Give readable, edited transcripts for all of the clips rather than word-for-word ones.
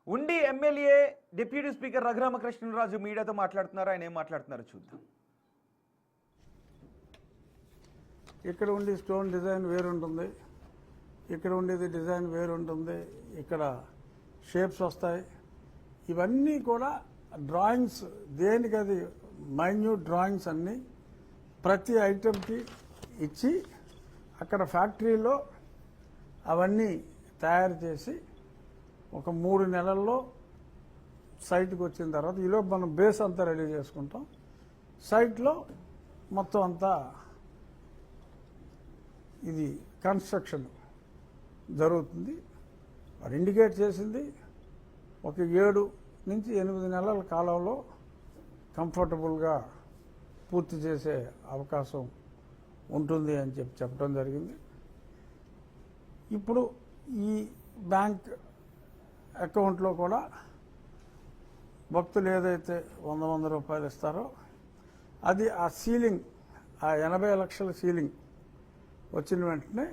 ఉండి MLA deputy speaker Raghuramakrishnaraju మీడియాతో మాట్లాడుతున్నారు. ఆయన ఏం మాట్లాడుతున్నారో చూద్దాం. ఇక్కడ ఉండి స్టోన్ డిజైన్ వేరుంటుంది, ఇక్కడ ఉండేది డిజైన్ వేరుంటుంది, ఇక్కడ షేప్స్ వస్తాయి. ఇవన్నీ కూడా డ్రాయింగ్స్, దేనికి అది మైన్యూట్ డ్రాయింగ్స్ అన్నీ ప్రతి ఐటెంకి ఇచ్చి అక్కడ ఫ్యాక్టరీలో అవన్నీ తయారు చేసి ఒక 3 నెలల్లో సైట్కి వచ్చిన తర్వాత ఈలోపు మనం బేస్ అంతా రెడీ చేసుకుంటాం. సైట్లో మొత్తం అంతా ఇది కన్స్ట్రక్షన్ జరుగుతుంది. వారు ఇండికేట్ చేసింది ఒక 7 నుంచి 8 నెలల కాలంలో కంఫర్టబుల్గా పూర్తి చేసే అవకాశం ఉంటుంది అని చెప్పడం జరిగింది. ఇప్పుడు ఈ బ్యాంక్ అకౌంట్లో కూడా భక్తులు ఏదైతే 100 రూపాయలు ఇస్తారో అది ఆ సీలింగ్, ఆ 80 లక్షల సీలింగ్ వచ్చిన వెంటనే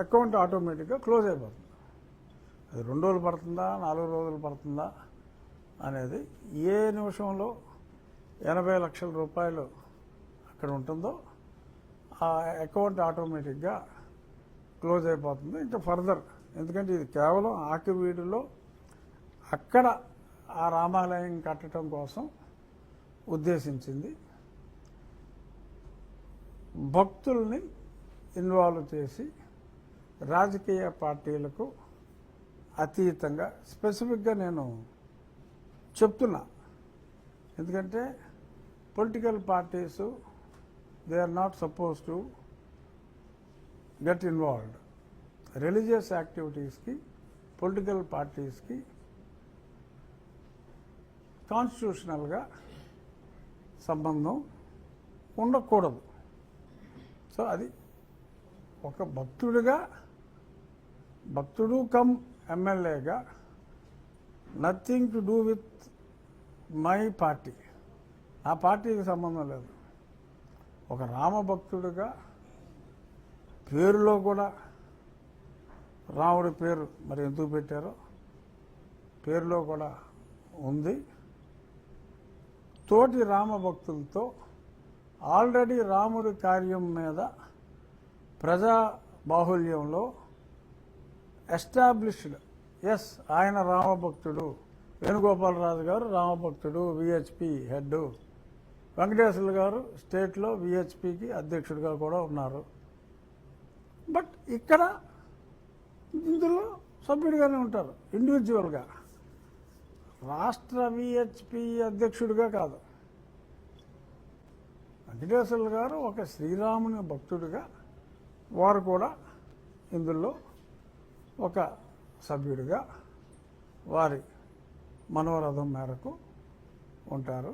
అకౌంట్ ఆటోమేటిక్గా క్లోజ్ అయిపోతుంది. అది 2 రోజులు పడుతుందా 4 రోజులు పడుతుందా అనేది, ఏ నిమిషంలో 80 లక్షల రూపాయలు అక్కడ ఉంటుందో ఆ అకౌంట్ ఆటోమేటిక్గా క్లోజ్ అయిపోతుంది. ఇంకా ఫర్దర్, ఎందుకంటే ఇది కేవలం ఆకివీడులో అక్కడ ఆ రామాలయం కట్టడం కోసం ఉద్దేశించింది. భక్తుల్ని ఇన్వాల్వ్ చేసి రాజకీయ పార్టీలకు అతీతంగా స్పెసిఫిక్గా నేను చెప్తున్నా. ఎందుకంటే political parties they are not suppose to get involved. Religious యాక్టివిటీస్కి పొలిటికల్ పార్టీస్కి కాన్స్టిట్యూషనల్గా సంబంధం ఉండకూడదు. సో అది ఒక భక్తుడు కమ్ ఎమ్మెల్యేగా nothing to do with my party, ఆ పార్టీకి సంబంధం లేదు. ఒక రామభక్తుడిగా పేరులో కూడా రాముడి పేరు మరి ఎందుకు పెట్టారో పేరులో కూడా ఉంది. తోటి రామభక్తులతో ఆల్రెడీ రాముడి కార్యం మీద ప్రజా బాహుల్యంలో ఎస్టాబ్లిష్డ్, ఎస్ ఆయన రామభక్తుడు, వేణుగోపాలరాజు గారు రామభక్తుడు, విహెచ్పి హెడ్, వెంకటేశ్వర్లు గారు స్టేట్లో విహెచ్పికి అధ్యక్షుడిగా కూడా ఉన్నారు. బట్ ఇక్కడ ఇందులో సభ్యుడిగానే ఉంటారు, ఇండివిజువల్గా. రాష్ట్ర విహెచ్పి అధ్యక్షుడిగా కాదు. వెంకటేశ్వర్లు గారు ఒక శ్రీరాముని భక్తుడిగా వారు కూడా ఇందులో ఒక సభ్యుడిగా వారి మనోరథం మేరకు ఉంటారు.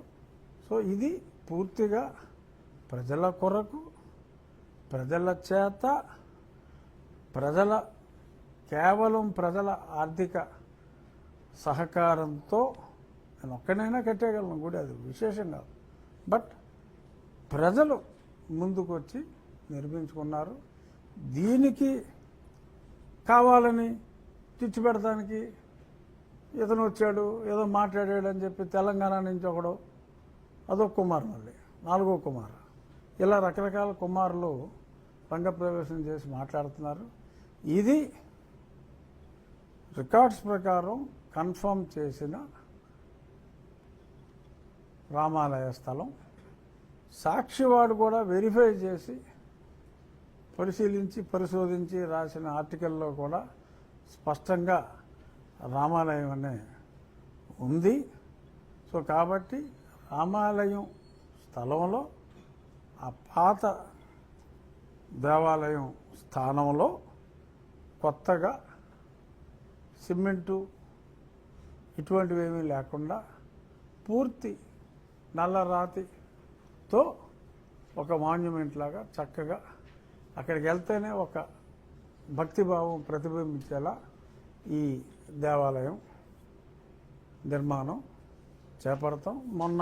సో ఇది పూర్తిగా ప్రజల కొరకు, ప్రజల చేత, కేవలం ప్రజల ఆర్థిక సహకారంతో నేను ఒక్కనైనా కట్టేయగలను గుడి, అది విశేషం కాదు. బట్ ప్రజలు ముందుకు వచ్చి నిర్మించుకున్నారు. దీనికి కావాలని తెచ్చిపెడటానికి ఇతను వచ్చాడు, ఏదో మాట్లాడాడని చెప్పి తెలంగాణ నుంచి ఒకడు, అదొక కుమార్, మళ్ళీ 4వ కుమార్, ఇలా రకరకాల కుమారులు రంగప్రవేశం చేసి మాట్లాడుతున్నారు. ఇది రికార్డ్స్ ప్రకారం కన్ఫర్మ్ చేసిన రామాలయ స్థలం. సాక్షివాడు కూడా వెరిఫై చేసి పరిశోధించి రాసిన ఆర్టికల్లో కూడా స్పష్టంగా రామాలయం అనే ఉంది. సో కాబట్టి రామాలయం స్థలంలో ఆ పాత దేవాలయం స్థానంలో కొత్తగా సిమెంటు ఇటువంటివి ఏమీ లేకుండా పూర్తి నల్లరాతితో ఒక మాన్యుమెంట్ లాగా చక్కగా అక్కడికి వెళ్తేనే ఒక భక్తిభావం ప్రతిబింబించేలా ఈ దేవాలయం నిర్మాణం చేపడతాం. మొన్న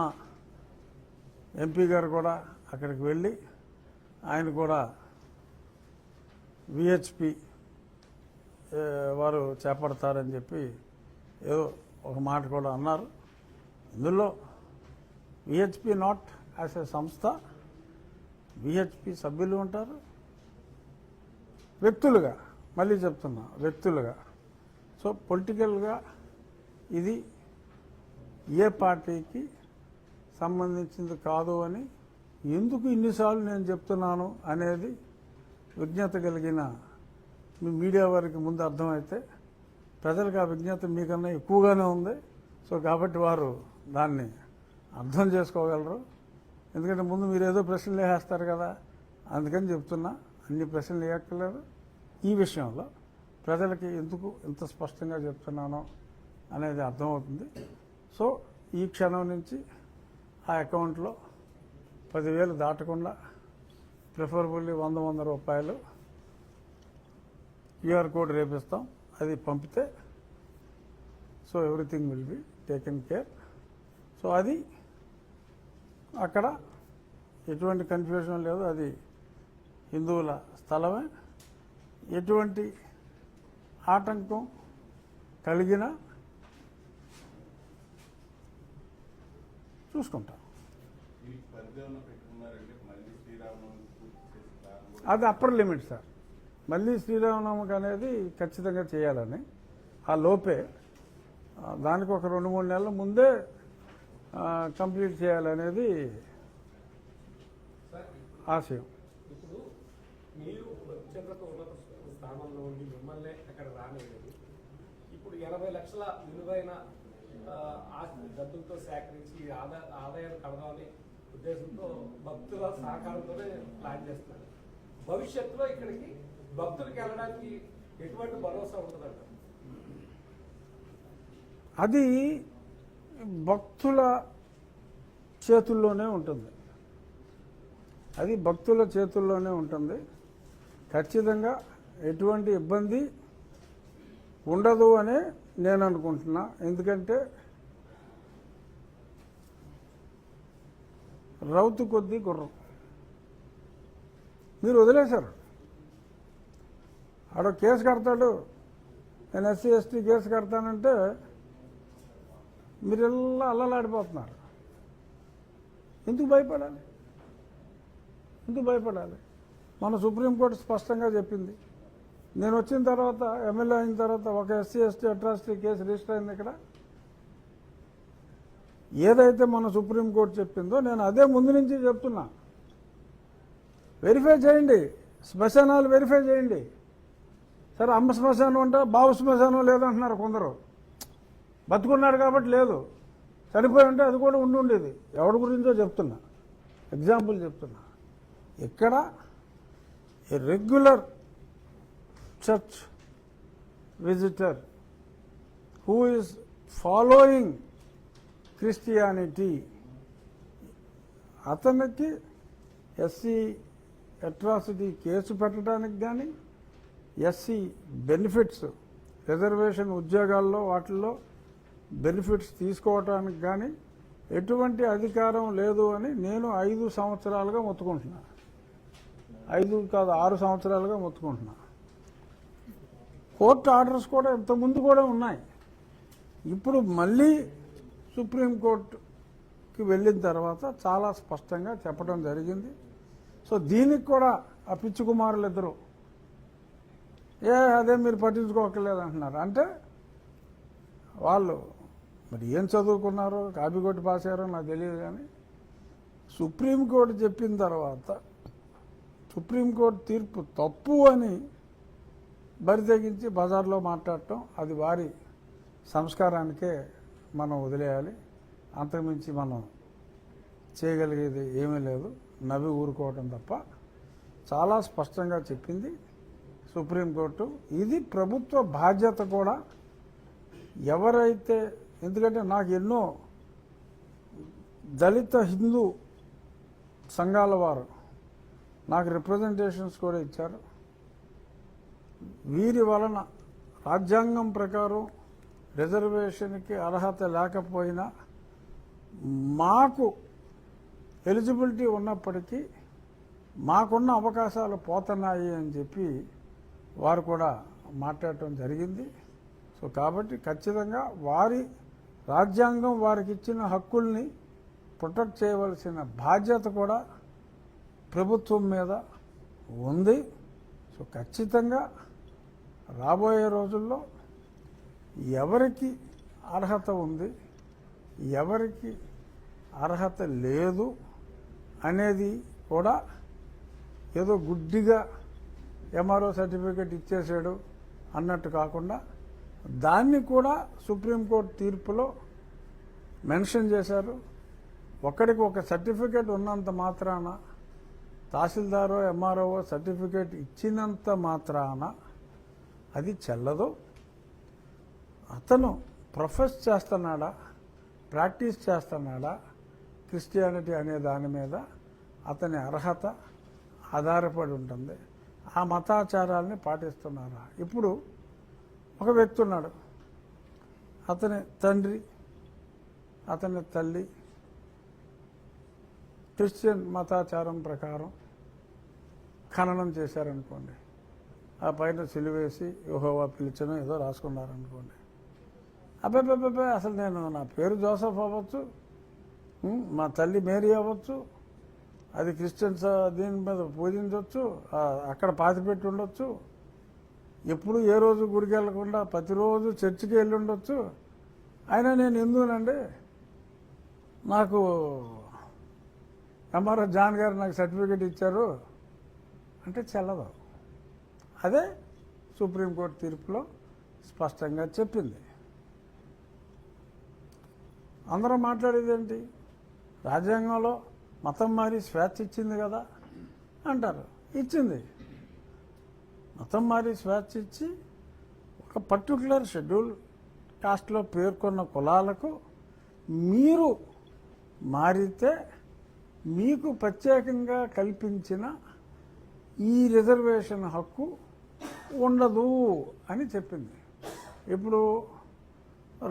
ఎంపీ గారు కూడా అక్కడికి వెళ్ళి ఆయన కూడా విహెచ్పి వారు చేపడతారని చెప్పి ఏదో ఒక మాట కూడా అన్నారు. ఇందులో విహెచ్పి నాట్ యాజ్ ఏ సంస్థ, విహెచ్పి సభ్యులు ఉంటారు, వ్యక్తులుగా, మళ్ళీ చెప్తున్నా వ్యక్తులుగా. సో పొలిటికల్గా ఇది ఏ పార్టీకి సంబంధించింది కాదు అని ఎందుకు ఇన్నిసార్లు నేను చెప్తున్నాను అనేది విజ్ఞత కలిగిన మీ మీడియా వారికి ముందు అర్థమైతే, ప్రజలకు ఆ విజ్ఞత మీకన్నా ఎక్కువగానే ఉంది. సో కాబట్టి వారు దాన్ని అర్థం చేసుకోగలరు. ఎందుకంటే ముందు మీరు ఏదో ప్రశ్నలు వేసేస్తారు కదా, అందుకని చెప్తున్నా. అన్ని ప్రశ్నలు వేయక్కర్లేదు. ఈ విషయంలో ప్రజలకి ఎందుకు ఇంత స్పష్టంగా చెప్తున్నానో అనేది అర్థమవుతుంది. సో ఈ క్షణం నుంచి ఆ అకౌంట్లో 10,000 దాటకుండా, ప్రిఫరబుల్లీ 100 రూపాయలు క్యూఆర్ కోడ్ రేపిస్తాం. అది పంపితే so everything will be taken care. So అది అక్కడ ఎటువంటి కన్ఫ్యూజన్ లేదు. అది హిందువుల స్థలమే. ఎటువంటి ఆటంకం కలిగినా చూసుకుంటాం. అది అప్పర్ లిమిట్ సార్. మళ్ళీ శ్రీరామనవమికి అనేది ఖచ్చితంగా చేయాలని, ఆ లోపే దానికి ఒక 2-3 నెలల ముందే కంప్లీట్ చేయాలనేది ఆశయం. ఇప్పుడు మీరు అత్యంత ఉన్నత స్థానంలో ఉండి మిమ్మల్ని అక్కడ రానివ్వలేదు. ఇప్పుడు 80 లక్షల విలువైన ఆస్తి డబ్బులతో సేకరించి ఆదాయాన్ని కడదామని ఉద్దేశంతో భక్తుల సహకారంతోనే ప్లాన్ చేస్తున్నారు. భవిష్యత్తులో ఇక్కడికి భక్తులకి వెళ్ళడానికి ఎటువంటి భరోసా ఉంటుందంట? అది భక్తుల చేతుల్లోనే ఉంటుంది. అది భక్తుల చేతుల్లోనే ఉంటుంది. ఖచ్చితంగా ఎటువంటి ఇబ్బంది ఉండదు అనే నేను అనుకుంటున్నా. ఎందుకంటే రౌతు కొద్దీ గుర్రం. మీరు వదిలేశారు. ఆడ కేసు కడతాడు, నేను ఎస్సీ ఎస్టీ కేసు కడతానంటే మీరు ఎలా అల్లలాడిపోతున్నారు. ఎందుకు భయపడాలి? ఎందుకు భయపడాలి? మన సుప్రీంకోర్టు స్పష్టంగా చెప్పింది. నేను వచ్చిన తర్వాత, ఎమ్మెల్యే అయిన తర్వాత ఒక SC ST atrocity case register అయింది ఇక్కడ. ఏదైతే మన సుప్రీంకోర్టు చెప్పిందో నేను అదే ముందు నుంచి చెప్తున్నా. వెరిఫై చేయండి, శ్మశానాలు వెరిఫై చేయండి. సరే అమ్మ శ్మశానం అంటే బాబు శ్మశానం లేదంటున్నారు కొందరు. బతుకున్నాడు కాబట్టి లేదు, చనిపోయి ఉంటే అది కూడా ఉండేది. ఎవరి గురించో చెప్తున్నా, ఎగ్జాంపుల్ చెప్తున్నా. ఇక్కడ a regular church visitor who is following Christianity, అతనికి ఎస్సీ అట్రాసిటీ కేసు పెట్టడానికి కానీ, ఎస్సీ బెనిఫిట్స్ రిజర్వేషన్ ఉద్యోగాల్లో వాటిల్లో బెనిఫిట్స్ తీసుకోవటానికి కానీ ఎటువంటి అధికారం లేదు అని నేను 5 సంవత్సరాలుగా మొత్తుకుంటున్నా. 5 కాదు 6 సంవత్సరాలుగా మొత్తుకుంటున్నా. కోర్టు ఆర్డర్స్ కూడా ఇంతకుముందు కూడా ఉన్నాయి. ఇప్పుడు మళ్ళీ సుప్రీంకోర్టుకి వెళ్ళిన తర్వాత చాలా స్పష్టంగా చెప్పడం జరిగింది. సో దీనికి కూడా ఆ పిచ్చి కుమారులు ఇద్దరు అదే మీరు పట్టించుకోకలేదు అంటున్నారు. అంటే వాళ్ళు మరి ఏం చదువుకున్నారో, కాపీ కొట్టి పాస్ అయ్యారో నాకు తెలియదు. కానీ సుప్రీంకోర్టు చెప్పిన తర్వాత సుప్రీంకోర్టు తీర్పు తప్పు అని బరి తెగించి బజార్లో మాట్లాడటం, అది వారి సంస్కారానికే మనం వదిలేయాలి. అంతకుమించి మనం చేయగలిగేది ఏమీ లేదు, నవ్వి ఊరుకోవటం తప్ప. చాలా స్పష్టంగా చెప్పింది సుప్రీంకోర్టు. ఇది ప్రభుత్వ బాధ్యత కూడా. ఎవరైతే, ఎందుకంటే నాకు ఎన్నో దళిత హిందూ సంఘాల వారు నాకు రిప్రజెంటేషన్స్ కూడా ఇచ్చారు. వీరి వలన రాజ్యాంగం ప్రకారం రిజర్వేషన్కి అర్హత లేకపోయినా మాకు ఎలిజిబిలిటీ ఉన్నప్పటికీ మాకున్న అవకాశాలు పోతున్నాయి అని చెప్పి వారు కూడా మాట్లాడటం జరిగింది. సో కాబట్టి ఖచ్చితంగా వారి రాజ్యాంగం వారికి ఇచ్చిన హక్కుల్ని ప్రొటెక్ట్ చేయవలసిన బాధ్యత కూడా ప్రభుత్వం మీద ఉంది. సో ఖచ్చితంగా రాబోయే రోజుల్లో ఎవరికి అర్హత ఉంది, ఎవరికి అర్హత లేదు అనేది కూడా ఏదో గుడ్డిగా ఎంఆర్ఓ సర్టిఫికేట్ ఇచ్చేసాడు అన్నట్టు కాకుండా దాన్ని కూడా సుప్రీంకోర్టు తీర్పులో మెన్షన్ చేశారు. ఒకడికి ఒక సర్టిఫికేట్ ఉన్నంత మాత్రాన, తహసీల్దారో ఎంఆర్ఓ సర్టిఫికేట్ ఇచ్చినంత మాత్రాన అది చెల్లదు. అతను ప్రొఫెస్ చేస్తున్నాడా, ప్రాక్టీస్ చేస్తున్నాడా క్రిస్టియానిటీ అనే దాని మీద అతని అర్హత ఆధారపడి ఉంటుంది. ఆ మతాచారాల్ని పాటిస్తున్నారా? ఇప్పుడు ఒక వ్యక్తి ఉన్నాడు, అతని తండ్రి అతని తల్లి క్రిస్టియన్ మతాచారం ప్రకారం ఖననం చేశారనుకోండి, ఆ పైన సిలువేసి యెహోవా పిలిచను ఏదో రాసుకున్నారనుకోండి, అబ్బాయి అసలు నా పేరు జోసఫ్ అవ్వచ్చు, మా తల్లి మేరీ అవ్వచ్చు, అది క్రిస్టియన్స్ దీని మీద పూజించవచ్చు, అక్కడ పాతిపెట్టి ఉండొచ్చు, ఎప్పుడు ఏ రోజు గుడికి వెళ్ళకుండా ప్రతిరోజు చర్చికి వెళ్ళి ఉండొచ్చు, అయినా నేను హిందూనండి, నాకు ఎంఆర్ఓ జాన్ గారు నాకు సర్టిఫికేట్ ఇచ్చారు అంటే చెల్లదు. అదే సుప్రీంకోర్టు తీర్పులో స్పష్టంగా చెప్పింది. అందరూ మాట్లాడేది ఏంటి, రాజ్యాంగంలో మతం మారి స్వేచ్ఛ ఇచ్చింది కదా అంటారు. ఇచ్చింది, మతం మారి స్వేచ్ఛ ఇచ్చి ఒక పర్టికులర్ షెడ్యూల్ కాస్ట్లో పేర్కొన్న కులాలకు మీరు మారితే మీకు ప్రత్యేకంగా కల్పించిన ఈ రిజర్వేషన్ హక్కు ఉండదు అని చెప్పింది. ఇప్పుడు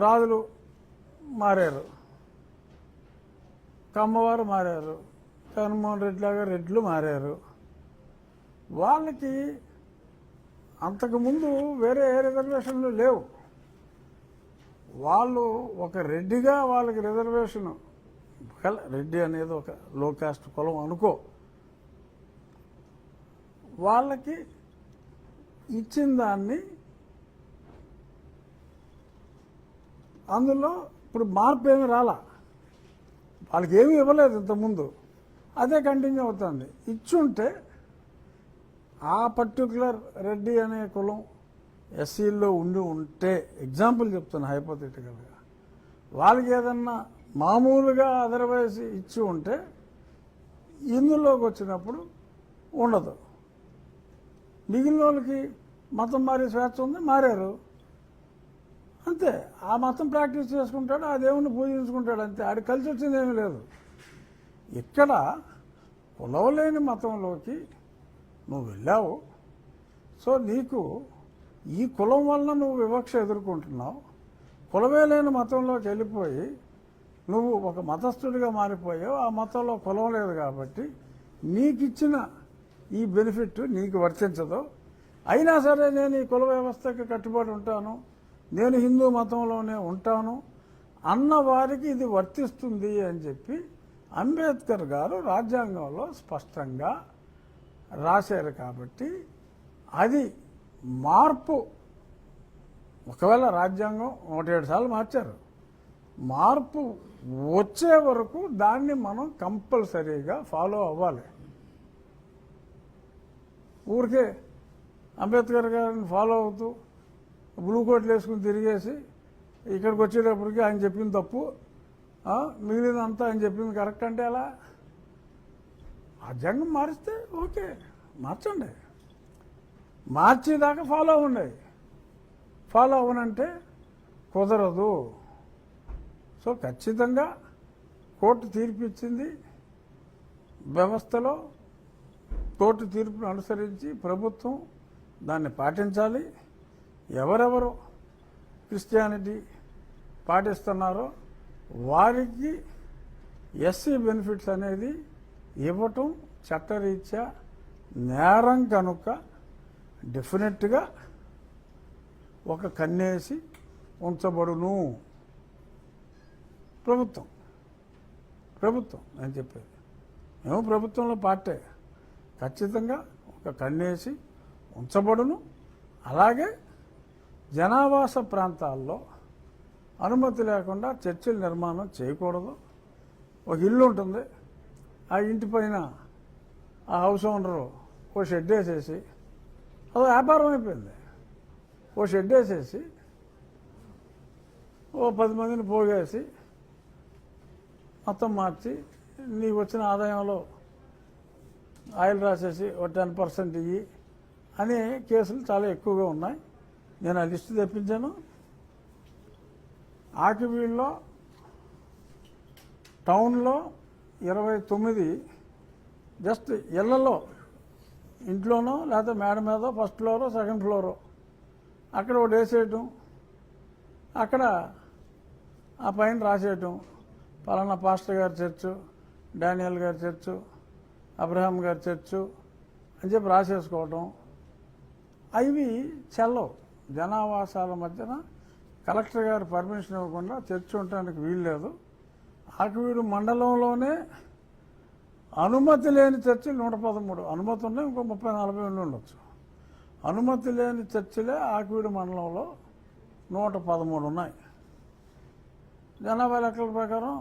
రాజులు మారారు, కమ్మవారు మారారు, జగన్మోహన్ రెడ్డి లాగా రెడ్లు మారారు. వాళ్ళకి అంతకుముందు వేరే ఏ రిజర్వేషన్లు లేవు. వాళ్ళు ఒక రెడ్డిగా వాళ్ళకి రిజర్వేషన్, రెడ్డి అనేది ఒక లో కాస్ట్ కులం అనుకో, వాళ్ళకి ఇచ్చిన దాన్ని అందులో ఇప్పుడు మార్పు ఏమి రాలా, వాళ్ళకి ఏమీ ఇవ్వలేదు ఇంతకుముందు, అదే కంటిన్యూ అవుతుంది. ఇచ్చుంటే ఆ పర్టికులర్ రెడ్డి అనే కులం ఎస్సీల్లో ఉంటే, ఎగ్జాంపుల్ చెప్తున్నా హైపోథెటికల్గా, వాళ్ళకి ఏదన్నా మామూలుగా అదర్వైజ్ ఇచ్చి ఉంటే ఇందులోకి వచ్చినప్పుడు ఉండదు. మిగిలిన వాళ్ళకి మతం మారే స్వేచ్ఛ ఉంది, మారారు అంతే. ఆ మతం ప్రాక్టీస్ చేసుకుంటాడు, ఆ దేవుణ్ణి పూజించుకుంటాడు అంతే, ఆడికి కలిసి వచ్చింది ఏమీ లేదు. ఇక్కడ కులవలేని మతంలోకి నువ్వు వెళ్ళావు, సో నీకు ఈ కులం వలన నువ్వు వివక్ష ఎదుర్కొంటున్నావు. కులమే లేని మతంలోకి వెళ్ళిపోయి నువ్వు ఒక మతస్థుడిగా మారిపోయావు, ఆ మతంలో కులం లేదు కాబట్టి నీకు ఇచ్చిన ఈ బెనిఫిట్ నీకు వర్తించదు. అయినా సరే నేను ఈ కుల వ్యవస్థకి కట్టుబడి ఉంటాను, నేను హిందూ మతంలోనే ఉంటాను అన్న వారికి ఇది వర్తిస్తుంది అని చెప్పి అంబేద్కర్ గారు రాజ్యాంగంలో స్పష్టంగా రాశారు. కాబట్టి అది మార్పు, ఒకవేళ రాజ్యాంగం 107 సార్లు మార్చారు, మార్పు వచ్చే వరకు దాన్ని మనం కంపల్సరీగా ఫాలో అవ్వాలి. ఊరికే అంబేద్కర్ గారిని ఫాలో అవుతూ బ్లూ కోట్లు వేసుకుని తిరిగేసి ఇక్కడికి వచ్చేటప్పటికి ఆయన చెప్పింది తప్పు, మిగిలినంతా ఆయన చెప్పింది కరెక్ట్ అంటే ఎలా? రాజ్యాంగం మారిస్తే ఓకే, మార్చండి, మార్చేదాకా ఫాలో అవ్వండి. ఫాలో అవ్వనంటే కుదరదు. సో ఖచ్చితంగా కోర్టు తీర్పు ఇచ్చింది, వ్యవస్థలో కోర్టు తీర్పును అనుసరించి ప్రభుత్వం దాన్ని పాటించాలి. ఎవరెవరు క్రిస్టియానిటీ పాటిస్తున్నారో వారికి ఎస్సీ బెనిఫిట్స్ అనేది ఇవ్వటం చట్టరీత్యా నేరం కనుక ప్రభుత్వం నేను చెప్పేది. మేము ప్రభుత్వంలో పార్టీ ఖచ్చితంగా ఒక కన్నేసి ఉంచబడును. అలాగే జనావాస ప్రాంతాల్లో అనుమతి లేకుండా చర్చిల నిర్మాణం చేయకూడదు. ఒక ఇల్లు ఉంటుంది, ఆ ఇంటి పైన ఆ హౌస్ ఓనరు ఓ షెడ్ వేసేసి, అది వ్యాపారం అయిపోయింది. ఓ షెడ్ వేసేసి ఓ 10 మందిని పోగేసి మొత్తం మార్చి నీకు వచ్చిన ఆదాయంలో ఆయిల్ రాసేసి ఓ 10% ఇయ్యి అనే కేసులు చాలా ఎక్కువగా ఉన్నాయి. నేను ఆ లిస్టు తెప్పించాను. ఆకివీడులో టౌన్లో 29 జస్ట్ ఇళ్లలో, ఇంట్లోనో లేకపోతే మేడ మీదో ఫస్ట్ ఫ్లోరో సెకండ్ ఫ్లోరో అక్కడ ఒకటి వేసేయటం, అక్కడ ఆ పైన రాసేయటం పలానా పాస్టర్ గారి చర్చు, డానియల్ గారి చర్చు, అబ్రహాం గారి చర్చు అని చెప్పి రాసేసుకోవటం. అవి చెల్లవు. జనావాసాల మధ్యన కలెక్టర్ గారు పర్మిషన్ ఇవ్వకుండా చర్చ్ ఉండటానికి వీల్లేదు. ఆకివీడు మండలంలోనే అనుమతి లేని చర్చిలు 113, అనుమతి ఉన్నాయి ఇంకో 30-40 ఉండొచ్చు. అనుమతి లేని చర్చిలే ఆకివీడు మండలంలో 113 ఉన్నాయి. జనాభా లెక్కల ప్రకారం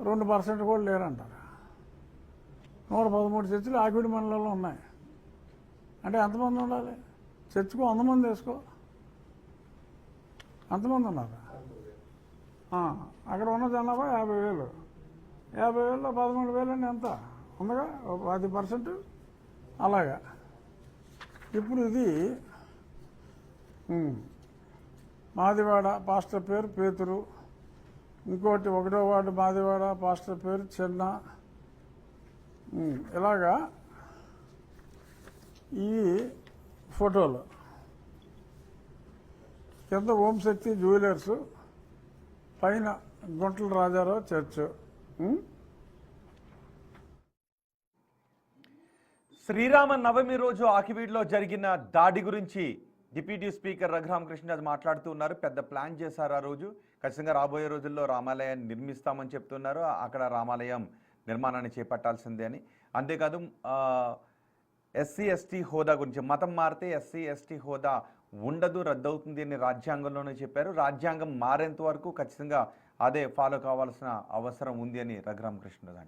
2% కూడా లేరంటారు. 113 చర్చిలు ఆకివీడు మండలంలో ఉన్నాయి. అంటే ఎంతమంది ఉండాలి? చర్చికి 100 మంది వేసుకో, అంతమంది ఉన్నారు. అక్కడ ఉన్న జనాభా 50,000. 50,000లో 13,000 అంటే ఎంత ఉందిగా, 10%. అలాగా ఇప్పుడు ఇది మాదివాడ పాస్టర్ పేరు పేతురు, ఇంకోటి 1వ వార్డు మాదివాడ పాస్టర్ పేరు చిన్న. ఇలాగా ఈ ఫోటోలు కింద ఓం శక్తి జ్యువెలర్స్, పైన గుంటల రాజారావు చర్చ్. శ్రీరామ నవమి రోజు ఆకివీడులో జరిగిన దాడి గురించి డిప్యూటీ స్పీకర్ రఘురామకృష్ణరాజు మాట్లాడుతూ ఉన్నారు. పెద్ద ప్లాన్ చేశారు ఆ రోజు. ఖచ్చితంగా రాబోయే రోజుల్లో రామాలయాన్ని నిర్మిస్తామని చెప్తున్నారు. అక్కడ రామాలయం నిర్మాణాన్ని చేపట్టాల్సిందే అని. అంతేకాదు ఎస్సీ ఎస్టీ హోదా గురించి, మతం మారితే ఎస్సీ ఎస్టీ హోదా ఉండదు, రద్దవుతుంది అని రాజ్యాంగంలోనే చెప్పారు. రాజ్యాంగం మారేంత వరకు ఖచ్చితంగా అదే ఫాలో కావాల్సిన అవసరం ఉంది అని రఘురామకృష్ణరాజు అంటారు.